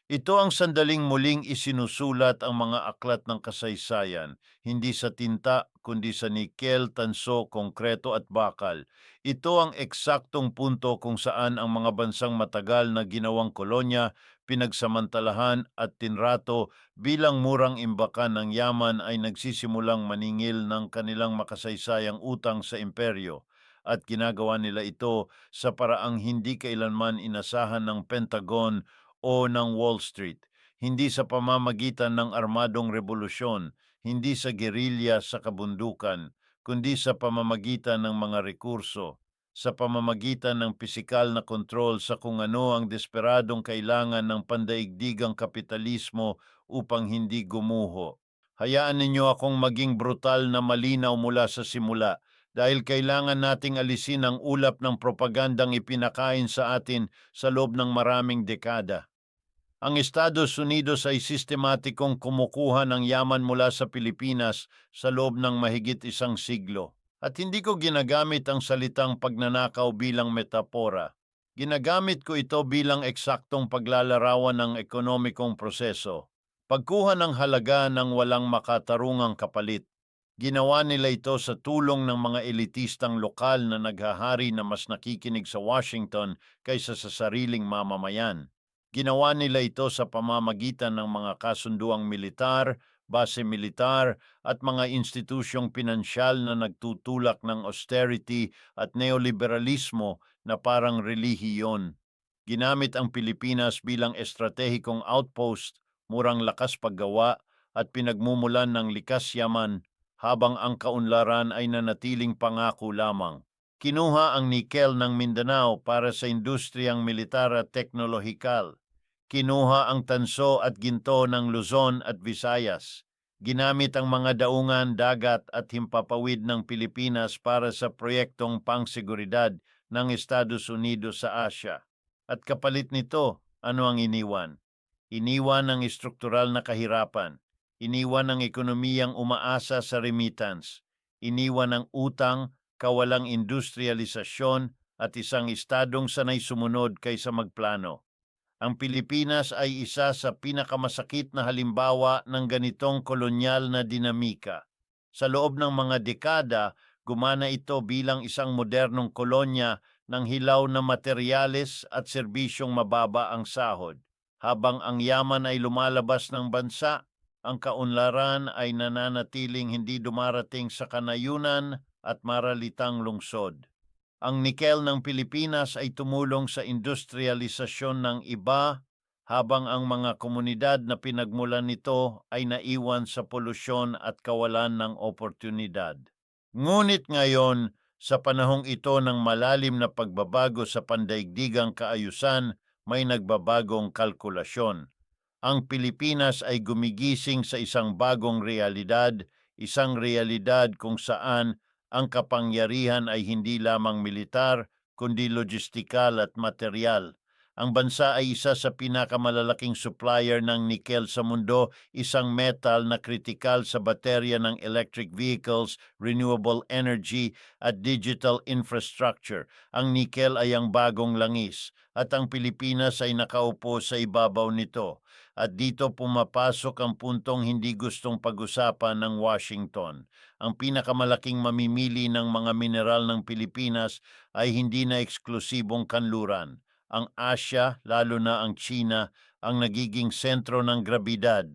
Ito ang sandaling muling isinusulat ang mga aklat ng kasaysayan, hindi sa tinta kundi sa nikel, tanso, konkreto at bakal. Ito ang eksaktong punto kung saan ang mga bansang matagal na ginawang kolonya, pinagsamantalahan at tinrato bilang murang imbakan ng yaman ay nagsisimulang maningil ng kanilang makasaysayang utang sa imperyo. At ginagawa nila ito sa paraang hindi kailanman inasahan ng Pentagon o ng Wall Street, hindi sa pamamagitan ng armadong revolusyon, hindi sa gerilya sa kabundukan, kundi sa pamamagitan ng mga rekurso, sa pamamagitan ng pisikal na kontrol sa kung ano ang desperadong kailangan ng pandaigdigang kapitalismo upang hindi gumuho. Hayaan ninyo akong maging brutal na malinaw mula sa simula dahil kailangan nating alisin ang ulap ng propagandang ipinakain sa atin sa loob ng maraming dekada. Ang Estados Unidos ay sistematikong kumukuha ng yaman mula sa Pilipinas sa loob ng mahigit isang siglo. At hindi ko ginagamit ang salitang pagnanakaw bilang metapora. Ginagamit ko ito bilang eksaktong paglalarawan ng ekonomikong proseso. Pagkuha ng halaga ng walang makatarungang kapalit. Ginawa nila ito sa tulong ng mga elitistang lokal na naghahari na mas nakikinig sa Washington kaysa sa sariling mamamayan. Ginawa nila ito sa pamamagitan ng mga kasunduang militar, base militar at mga institusyong pinansyal na nagtutulak ng austerity at neoliberalismo na parang relihiyon. Ginamit ang Pilipinas bilang estratehikong outpost, murang lakas paggawa at pinagmumulan ng likas yaman habang ang kaunlaran ay nanatiling pangako lamang. Kinuha ang nikel ng Mindanao para sa industriyang militar at teknolohikal. Kinuha ang tanso at ginto ng Luzon at Visayas. Ginamit ang mga daungan, dagat at himpapawid ng Pilipinas para sa proyektong pangseguridad ng Estados Unidos sa Asya. At kapalit nito, ano ang iniwan? Iniwan ang estruktural na kahirapan. Iniwan ang ekonomiyang umaasa sa remittance. Iniwan ang utang, kawalang industrialisasyon at isang estadong sanay sumunod kaysa magplano. Ang Pilipinas ay isa sa pinakamasakit na halimbawa ng ganitong kolonyal na dinamika. Sa loob ng mga dekada, gumana ito bilang isang modernong kolonya ng hilaw na materyales at serbisyong mababa ang sahod. Habang ang yaman ay lumalabas ng bansa, ang kaunlaran ay nananatiling hindi dumarating sa kanayunan at maralitang lungsod. Ang nikel ng Pilipinas ay tumulong sa industrialisasyon ng iba habang ang mga komunidad na pinagmulan nito ay naiwan sa polusyon at kawalan ng oportunidad. Ngunit ngayon, sa panahong ito ng malalim na pagbabago sa pandaigdigang kaayusan, may nagbabagong kalkulasyon. Ang Pilipinas ay gumigising sa isang bagong isang realidad kung saan ang kapangyarihan ay hindi lamang militar, kundi logistikal at material. Ang bansa ay isa sa pinakamalalaking supplier ng nikel sa mundo, isang metal na kritikal sa baterya ng electric vehicles, renewable energy at digital infrastructure. Ang nikel ay ang bagong langis at ang Pilipinas ay nakaupo sa ibabaw nito. At dito pumapasok ang puntong hindi gustong pag-usapan ng Washington. Ang pinakamalaking mamimili ng mga mineral ng Pilipinas ay hindi na eksklusibong kanluran. Ang Asya, lalo na ang China, ang nagiging sentro ng grabidad.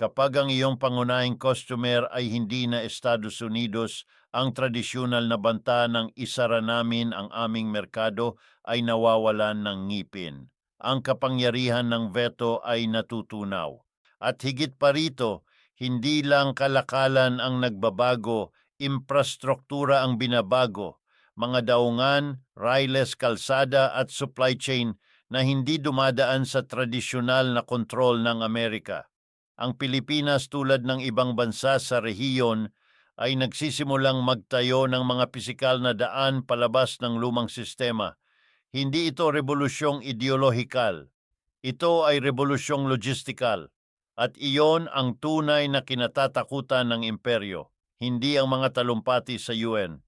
Kapag ang iyong pangunahing customer ay hindi na Estados Unidos, ang tradisyonal na banta ng isara namin ang aming merkado ay nawawalan ng ngipin. Ang kapangyarihan ng veto ay natutunaw. At higit pa rito, hindi lang kalakalan ang nagbabago, infrastruktura ang binabago, mga daungan, railways, kalsada at supply chain na hindi dumadaan sa tradisyonal na kontrol ng Amerika. Ang Pilipinas tulad ng ibang bansa sa rehiyon ay nagsisimulang magtayo ng mga pisikal na daan palabas ng lumang sistema. Hindi ito rebolusyong ideolohikal. Ito ay rebolusyong logistikal. At iyon ang tunay na kinatatakutan ng imperyo. Hindi ang mga talumpati sa UN.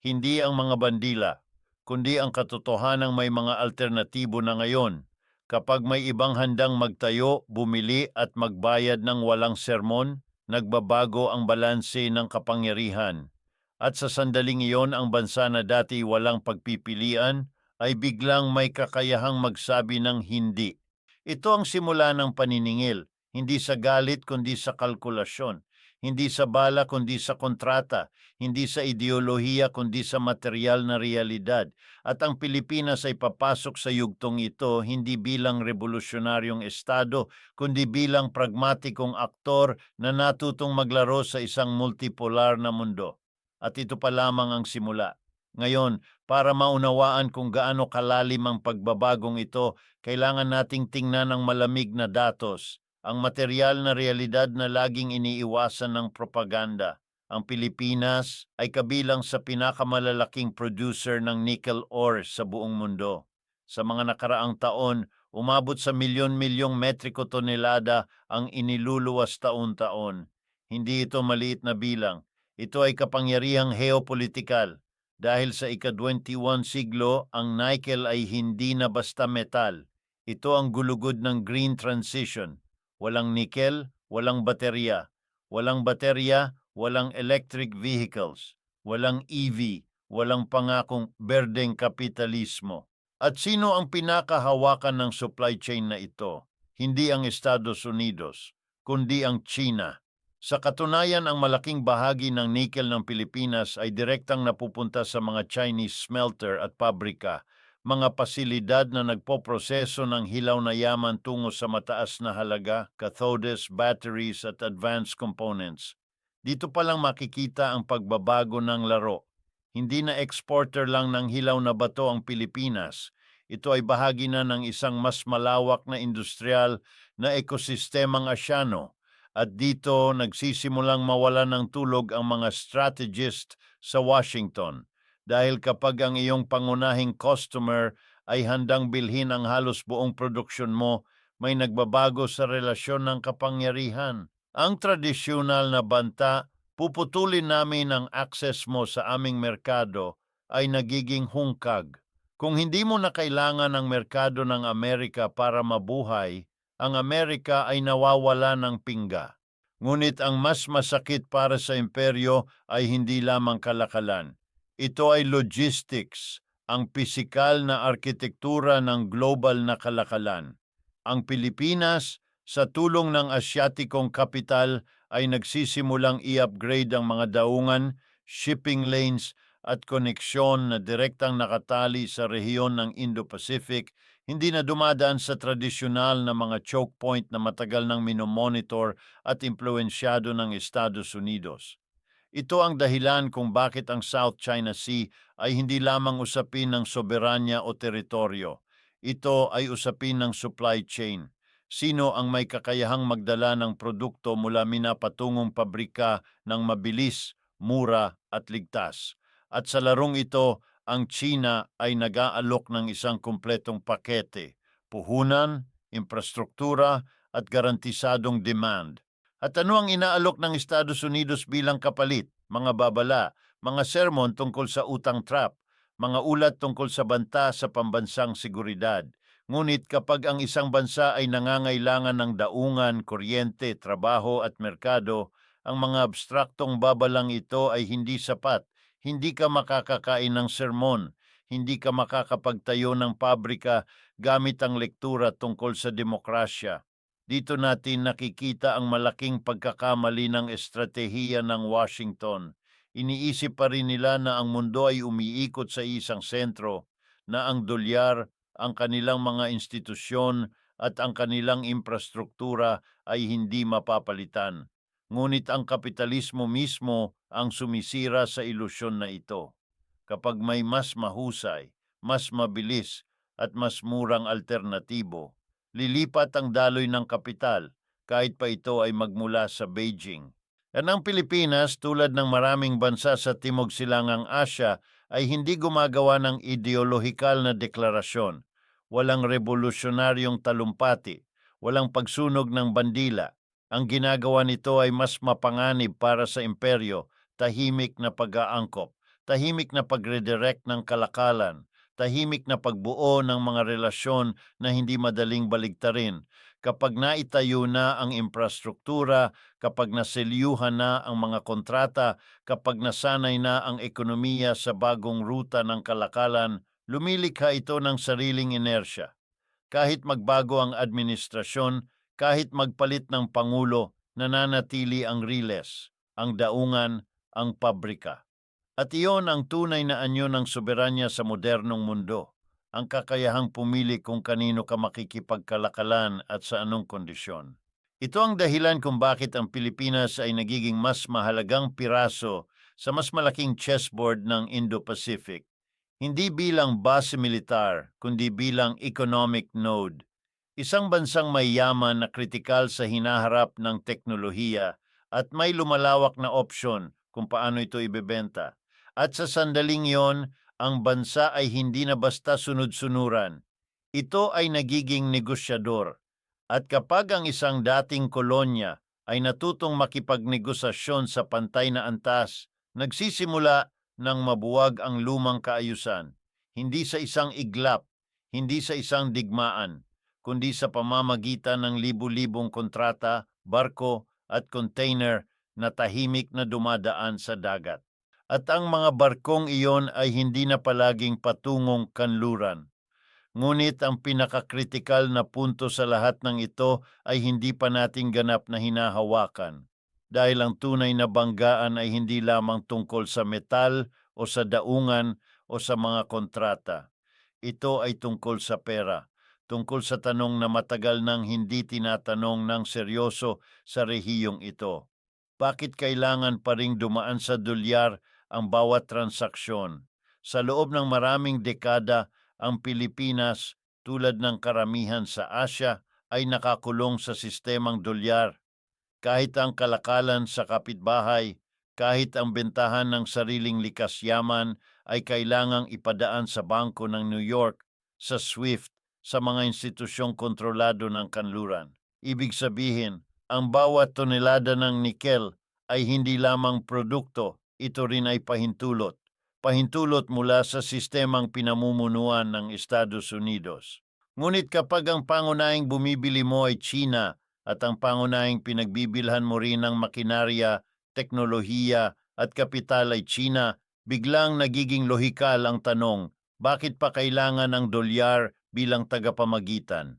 Hindi ang mga bandila, kundi ang katotohanang may mga alternatibo na ngayon. Kapag may ibang handang magtayo, bumili at magbayad ng walang sermon, nagbabago ang balanse ng kapangyarihan. At sa sandaling iyon, ang bansa na dati walang pagpipilian ay biglang may kakayahang magsabi ng hindi. Ito ang simula ng paniningil, hindi sa galit kundi sa kalkulasyon, hindi sa bala kundi sa kontrata, hindi sa ideolohiya kundi sa material na realidad. At ang Pilipinas ay papasok sa yugtong ito hindi bilang revolusyonaryong estado, kundi bilang pragmatikong aktor na natutong maglaro sa isang multipolar na mundo. At ito pa lamang ang simula. Ngayon, para maunawaan kung gaano kalalim ang pagbabagong ito, kailangan nating tingnan ang malamig na datos, ang material na realidad na laging iniiwasan ng propaganda. Ang Pilipinas ay kabilang sa pinakamalalaking producer ng nickel ore sa buong mundo. Sa mga nakaraang taon, umabot sa milyon-milyong metriko tonelada ang iniluluwas taon-taon. Hindi ito maliit na bilang. Ito ay kapangyarihang geopolitikal. Dahil sa ika-21 siglo, ang nickel ay hindi na basta metal. Ito ang gulugod ng green transition. Walang nickel, walang baterya. Walang baterya, walang electric vehicles. Walang EV, walang pangakong berdeng kapitalismo. At sino ang pinakahawakan ng supply chain na ito? Hindi ang Estados Unidos, kundi ang China. Sa katunayan, ang malaking bahagi ng nickel ng Pilipinas ay direktang napupunta sa mga Chinese smelter at pabrika, mga pasilidad na nagpoproseso ng hilaw na yaman tungo sa mataas na halaga, cathodes, batteries at advanced components. Dito pa lang makikita ang pagbabago ng laro. Hindi na exporter lang ng hilaw na bato ang Pilipinas. Ito ay bahagi na ng isang mas malawak na industrial na ekosistemang Asyano. At dito nagsisimulang mawala ng tulog ang mga strategist sa Washington. Dahil kapag ang iyong pangunahing customer ay handang bilhin ang halos buong produksyon mo, may nagbabago sa relasyon ng kapangyarihan. Ang tradisyonal na banta, puputulin namin ang access mo sa aming merkado, ay nagiging hungkag. Kung hindi mo na kailangan ang merkado ng Amerika para mabuhay, ang Amerika ay nawawala ng pingga. Ngunit ang mas masakit para sa imperyo ay hindi lamang kalakalan. Ito ay logistics, ang pisikal na arkitektura ng global na kalakalan. Ang Pilipinas, sa tulong ng Asyatikong kapital, ay nagsisimulang i-upgrade ang mga daungan, shipping lanes at koneksyon na direktang nakatali sa rehiyon ng Indo-Pacific, hindi na dumadaan sa tradisyonal na mga choke point na matagal nang minomonitor at impluensyado ng Estados Unidos. Ito ang dahilan kung bakit ang South China Sea ay hindi lamang usapin ng soberanya o teritoryo. Ito ay usapin ng supply chain. Sino ang may kakayahang magdala ng produkto mula Mina patungong pabrika ng mabilis, mura at ligtas? At sa larong ito, ang China ay nag-aalok ng isang kumpletong pakete, puhunan, infrastruktura at garantisadong demand. At ano ang inaalok ng Estados Unidos bilang kapalit? Mga babala, mga sermon tungkol sa utang trap, mga ulat tungkol sa banta sa pambansang seguridad. Ngunit kapag ang isang bansa ay nangangailangan ng daungan, kuryente, trabaho at merkado, ang mga abstraktong babalang ito ay hindi sapat. Hindi ka makakakain ng sermon, hindi ka makakapagtayo ng pabrika gamit ang lektura tungkol sa demokrasya. Dito natin nakikita ang malaking pagkakamali ng estratehiya ng Washington. Iniisip pa rin nila na ang mundo ay umiikot sa isang sentro, na ang dolyar, ang kanilang mga institusyon at ang kanilang infrastruktura ay hindi mapapalitan. Ngunit ang kapitalismo mismo ang sumisira sa ilusyon na ito. Kapag may mas mahusay, mas mabilis at mas murang alternatibo, lilipat ang daloy ng kapital kahit pa ito ay magmula sa Beijing. At ang Pilipinas, tulad ng maraming bansa sa Timog Silangang Asya, ay hindi gumagawa ng ideolohikal na deklarasyon. Walang revolusyonaryong talumpati, walang pagsunog ng bandila. Ang ginagawa nito ay mas mapanganib para sa imperyo, tahimik na pag-aangkop, tahimik na pagredirect ng kalakalan, tahimik na pagbuo ng mga relasyon na hindi madaling baligtarin. Kapag naitayo na ang infrastruktura, kapag naselyuhan na ang mga kontrata, kapag nasanay na ang ekonomiya sa bagong ruta ng kalakalan, lumilikha ito ng sariling inersya. Kahit magbago ang administrasyon, kahit magpalit ng pangulo, nananatili ang riles, ang daungan, ang pabrika. At iyon ang tunay na anyo ng soberanya sa modernong mundo, ang kakayahang pumili kung kanino ka makikipagkalakalan at sa anong kondisyon. Ito ang dahilan kung bakit ang Pilipinas ay nagiging mas mahalagang piraso sa mas malaking chessboard ng Indo-Pacific. Hindi bilang base militar, kundi bilang economic node. Isang bansang may yaman na kritikal sa hinaharap ng teknolohiya at may lumalawak na opsyon kung paano ito ibebenta. At sa sandaling yon, ang bansa ay hindi na basta sunod-sunuran. Ito ay nagiging negosyador. At kapag ang isang dating kolonya ay natutong makipagnegosasyon sa pantay na antas, nagsisimula nang mabuwag ang lumang kaayusan, hindi sa isang iglap, hindi sa isang digmaan, kundi sa pamamagitan ng libu-libong kontrata, barko at container na tahimik na dumadaan sa dagat. At ang mga barkong iyon ay hindi na palaging patungong kanluran. Ngunit ang pinakakritikal na punto sa lahat ng ito ay hindi pa nating ganap na hinahawakan. Dahil ang tunay na banggaan ay hindi lamang tungkol sa metal o sa daungan o sa mga kontrata. Ito ay tungkol sa pera, tungkol sa tanong na matagal nang hindi tinatanong ng seryoso sa rehiyong ito. Bakit kailangan pa ring dumaan sa dolyar ang bawat transaksyon? Sa loob ng maraming dekada, ang Pilipinas, tulad ng karamihan sa Asya, ay nakakulong sa sistemang dolyar. Kahit ang kalakalan sa kapitbahay, kahit ang bentahan ng sariling likas yaman ay kailangang ipadaan sa bangko ng New York, sa SWIFT, sa mga institusyong kontrolado ng kanluran. Ibig sabihin, ang bawat tonelada ng nikel ay hindi lamang produkto, ito rin ay pahintulot. Pahintulot mula sa sistemang pinamumunuan ng Estados Unidos. Ngunit kapag ang pangunahing bumibili mo ay China at ang pangunahing pinagbibilhan mo rin ng makinarya, teknolohiya at kapital ay China, biglang nagiging lohikal ang tanong, bakit pa kailangan ng dolyar bilang tagapamagitan?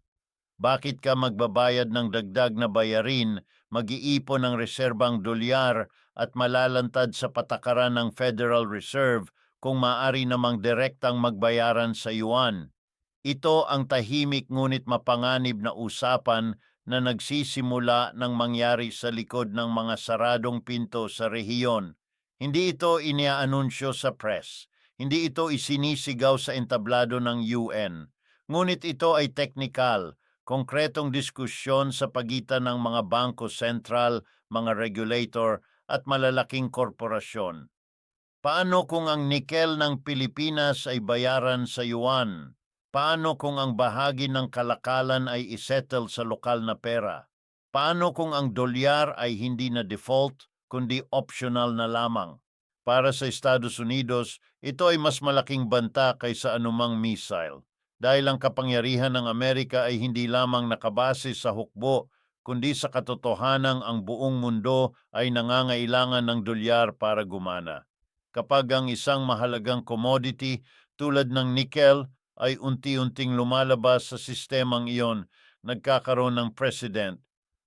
Bakit ka magbabayad ng dagdag na bayarin, mag-iipon ng reserbang dolyar at malalantad sa patakaran ng Federal Reserve kung maaari namang direktang magbayaran sa yuan? Ito ang tahimik ngunit mapanganib na usapan na nagsisimula ng mangyari sa likod ng mga saradong pinto sa rehiyon. Hindi ito iniaanunsyo sa press. Hindi ito isinisigaw sa entablado ng UN. Ngunit ito ay teknikal, konkretong diskusyon sa pagitan ng mga bangko sentral, mga regulator at malalaking korporasyon. Paano kung ang nikel ng Pilipinas ay bayaran sa yuan? Paano kung ang bahagi ng kalakalan ay isettle sa lokal na pera? Paano kung ang dolyar ay hindi na default kundi optional na lamang? Para sa Estados Unidos, ito ay mas malaking banta kaysa anumang missile. Dahil ang kapangyarihan ng Amerika ay hindi lamang nakabase sa hukbo, kundi sa katotohanang ang buong mundo ay nangangailangan ng dolyar para gumana. Kapag ang isang mahalagang commodity tulad ng nickel ay unti-unting lumalabas sa sistemang iyon, nagkakaroon ng president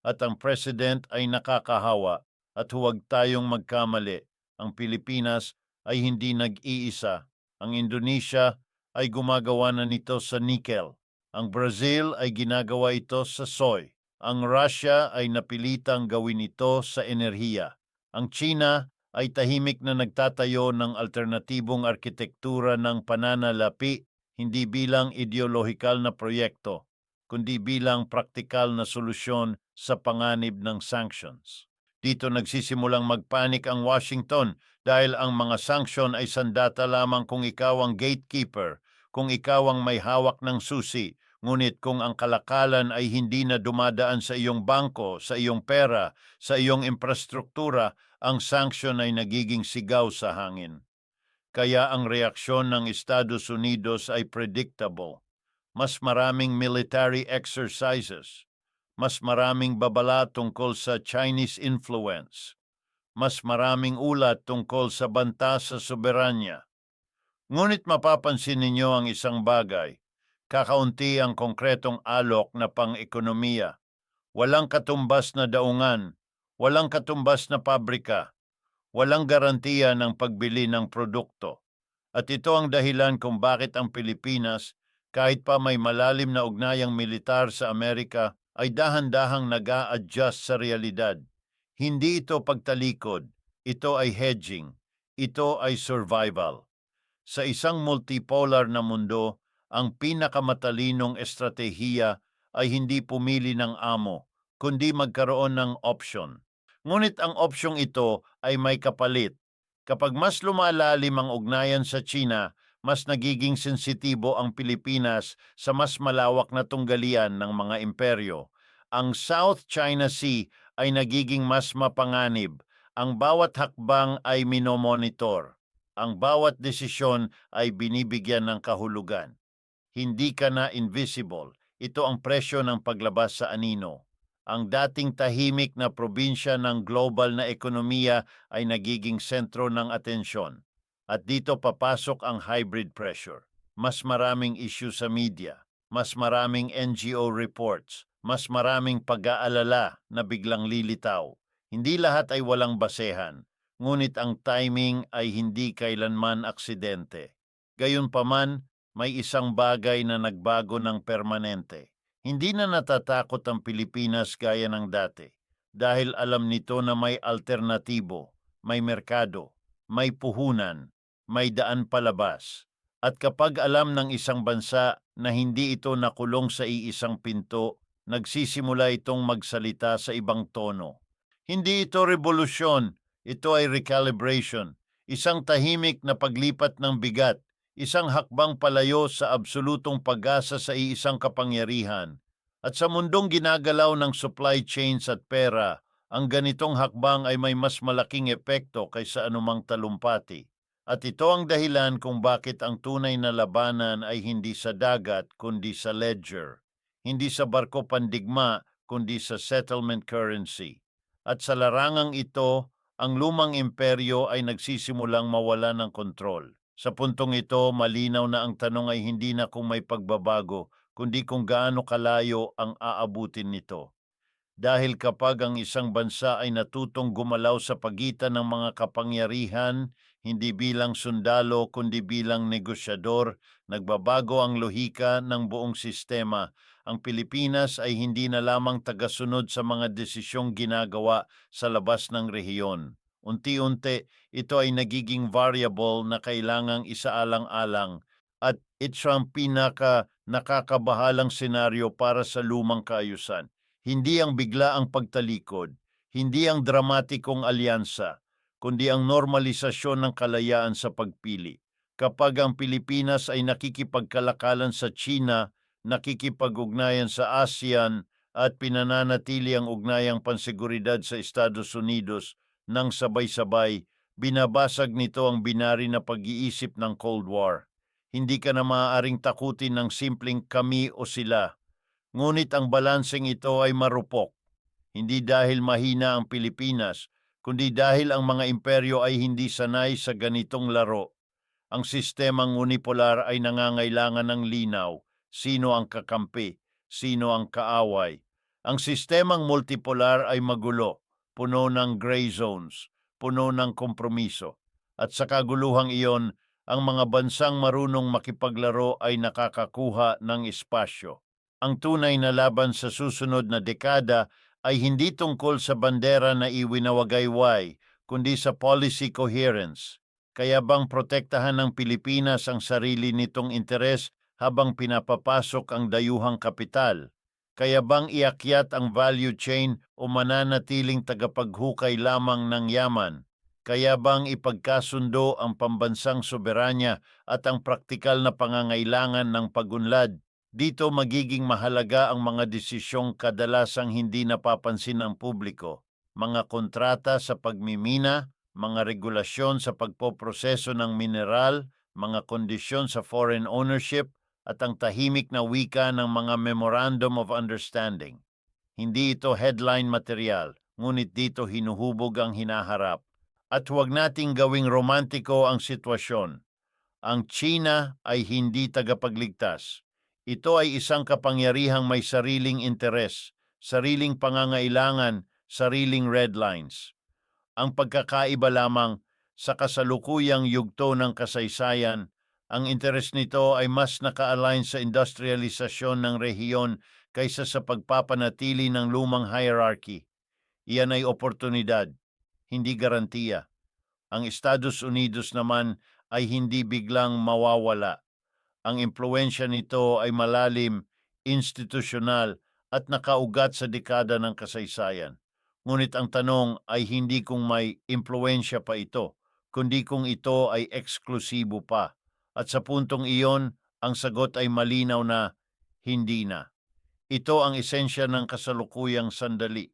at ang president ay nakakahawa at huwag tayong magkamali. Ang Pilipinas ay hindi nag-iisa. Ang Indonesia ay gumagawa na nito sa nickel. Ang Brazil ay ginagawa ito sa soy. Ang Russia ay napilitang gawin ito sa enerhiya. Ang China ay tahimik na nagtatayo ng alternatibong arkitektura ng pananalapi, hindi bilang ideolohikal na proyekto, kundi bilang praktikal na solusyon sa panganib ng sanctions. Dito nagsisimulang magpanik ang Washington dahil ang mga sanction ay sandata lamang kung ikaw ang gatekeeper, kung ikaw ang may hawak ng susi, ngunit kung ang kalakalan ay hindi na dumadaan sa iyong bangko, sa iyong pera, sa iyong infrastruktura, ang sanction ay nagiging sigaw sa hangin. Kaya ang reaksyon ng Estados Unidos ay predictable. Mas maraming military exercises, mas maraming babala tungkol sa Chinese influence, mas maraming ulat tungkol sa banta sa soberanya. Ngunit mapapansin ninyo ang isang bagay, kakaunti ang konkretong alok na pang-ekonomiya. Walang katumbas na daungan, walang katumbas na pabrika, walang garantiya ng pagbili ng produkto. At ito ang dahilan kung bakit ang Pilipinas, kahit pa may malalim na ugnayang militar sa Amerika, ay dahan-dahang nag-a-adjust sa realidad. Hindi ito pagtalikod, ito ay hedging, ito ay survival. Sa isang multipolar na mundo, ang pinakamatalinong estratehiya ay hindi pumili ng amo, kundi magkaroon ng option. Ngunit ang opsyong ito ay may kapalit. Kapag mas lumalalim ang ugnayan sa China, mas nagiging sensitibo ang Pilipinas sa mas malawak na tunggalian ng mga imperyo. Ang South China Sea ay nagiging mas mapanganib. Ang bawat hakbang ay minomonitor. Ang bawat desisyon ay binibigyan ng kahulugan. Hindi ka na invisible. Ito ang presyo ng paglabas sa anino. Ang dating tahimik na probinsya ng global na ekonomiya ay nagiging sentro ng atensyon. At dito papasok ang hybrid pressure. Mas maraming issue sa media, mas maraming NGO reports, mas maraming pag-aalala na biglang lilitaw. Hindi lahat ay walang basehan, ngunit ang timing ay hindi kailanman aksidente. Gayunpaman, may isang bagay na nagbago ng permanente. Hindi na natatakot ang Pilipinas gaya ng dati dahil alam nito na may alternatibo, may merkado, may puhunan, may daan palabas. At kapag alam ng isang bansa na hindi ito nakulong sa iisang pinto, nagsisimula itong magsalita sa ibang tono. Hindi ito revolusyon, ito ay recalibration, isang tahimik na paglipat ng bigat, isang hakbang palayo sa absolutong pag-asa sa iisang kapangyarihan. At sa mundong ginagalaw ng supply chains at pera, ang ganitong hakbang ay may mas malaking epekto kaysa anumang talumpati. At ito ang dahilan kung bakit ang tunay na labanan ay hindi sa dagat kundi sa ledger, hindi sa barko pandigma kundi sa settlement currency. At sa larangang ito, ang lumang imperyo ay nagsisimulang mawala ng kontrol. Sa puntong ito, malinaw na ang tanong ay hindi na kung may pagbabago, kundi kung gaano kalayo ang aabutin nito. Dahil kapag ang isang bansa ay natutong gumalaw sa pagitan ng mga kapangyarihan, hindi bilang sundalo kundi bilang negosyador, nagbabago ang lohika ng buong sistema. Ang Pilipinas ay hindi na lamang tagasunod sa mga desisyong ginagawa sa labas ng rehiyon. Unti-unti, ito ay nagiging variable na kailangang isaalang-alang at ito ang nakakabahalang senaryo para sa lumang kaayusan. Hindi ang biglaang pagtalikod, hindi ang dramatikong alyansa, kundi ang normalisasyon ng kalayaan sa pagpili. Kapag ang Pilipinas ay nakikipagkalakalan sa China, nakikipag-ugnayan sa ASEAN, at pinananatili ang ugnayang panseguridad sa Estados Unidos nang sabay-sabay, binabasag nito ang binari na pag-iisip ng Cold War. Hindi ka na maaaring takutin ng simpleng kami o sila. Ngunit ang balanseng ito ay marupok, hindi dahil mahina ang Pilipinas, kundi dahil ang mga imperyo ay hindi sanay sa ganitong laro. Ang sistemang unipolar ay nangangailangan ng linaw, sino ang kakampi, sino ang kaaway. Ang sistemang multipolar ay magulo, puno ng gray zones, puno ng kompromiso. At sa kaguluhang iyon, ang mga bansang marunong makipaglaro ay nakakakuha ng espasyo. Ang tunay na laban sa susunod na dekada ay hindi tungkol sa bandera na iwinawagayway, kundi sa policy coherence. Kaya bang protektahan ng Pilipinas ang sarili nitong interes habang pinapapasok ang dayuhang kapital? Kaya bang iakyat ang value chain o mananatiling tagapaghukay lamang ng yaman? Kaya bang ipagkasundo ang pambansang soberanya at ang praktikal na pangangailangan ng pagunlad? Dito magiging mahalaga ang mga desisyong kadalasang hindi napapansin ng publiko, mga kontrata sa pagmimina, mga regulasyon sa pagpoproseso ng mineral, mga kondisyon sa foreign ownership, at ang tahimik na wika ng mga Memorandum of Understanding. Hindi ito headline material, ngunit dito hinuhubog ang hinaharap. At huwag nating gawing romantiko ang sitwasyon. Ang China ay hindi tagapagligtas. Ito ay isang kapangyarihang may sariling interes, sariling pangangailangan, sariling red lines. Ang pagkakaiba lamang sa kasalukuyang yugto ng kasaysayan, ang interes nito ay mas naka-align sa industrialisasyon ng rehiyon kaysa sa pagpapanatili ng lumang hierarchy. Iyan ay oportunidad, hindi garantiya. Ang Estados Unidos naman ay hindi biglang mawawala. Ang impluensya nito ay malalim, institusyonal at nakaugat sa dekada ng kasaysayan. Ngunit ang tanong ay hindi kung may impluensya pa ito, kundi kung ito ay eksklusibo pa. At sa puntong iyon, ang sagot ay malinaw na hindi na. Ito ang esensya ng kasalukuyang sandali.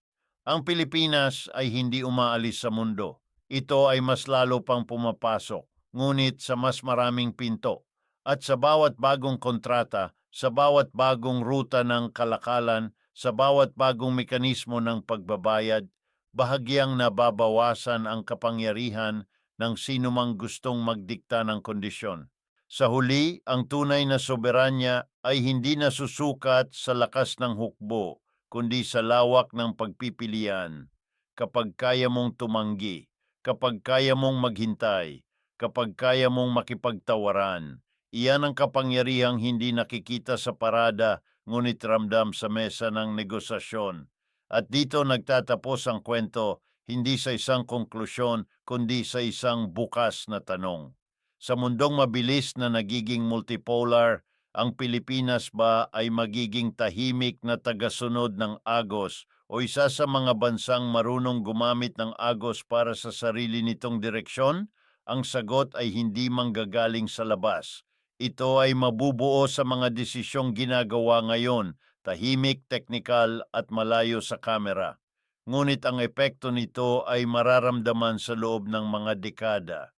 Ang Pilipinas ay hindi umaalis sa mundo. Ito ay mas lalo pang pumapasok, ngunit sa mas maraming pinto. At sa bawat bagong kontrata, sa bawat bagong ruta ng kalakalan, sa bawat bagong mekanismo ng pagbabayad, bahagyang nababawasan ang kapangyarihan ng sinumang gustong magdikta ng kondisyon. Sa huli, ang tunay na soberanya ay hindi nasusukat sa lakas ng hukbo, kundi sa lawak ng pagpipilian. Kapag kaya mong tumanggi, kapag kaya mong maghintay, kapag kaya mong makipagtawaran, iyan ang kapangyarihang hindi nakikita sa parada, ngunit ramdam sa mesa ng negosasyon. At dito nagtatapos ang kwento, hindi sa isang konklusyon, kundi sa isang bukas na tanong. Sa mundong mabilis na nagiging multipolar, ang Pilipinas ba ay magiging tahimik na tagasunod ng agos o isa sa mga bansang marunong gumamit ng agos para sa sarili nitong direksyon? Ang sagot ay hindi manggagaling sa labas. Ito ay mabubuo sa mga desisyong ginagawa ngayon, tahimik, teknikal at malayo sa kamera. Ngunit ang epekto nito ay mararamdaman sa loob ng mga dekada.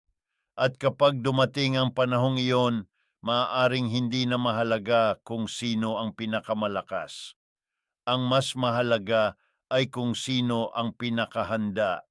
At kapag dumating ang panahong iyon, maaaring hindi na mahalaga kung sino ang pinakamalakas. Ang mas mahalaga ay kung sino ang pinakahanda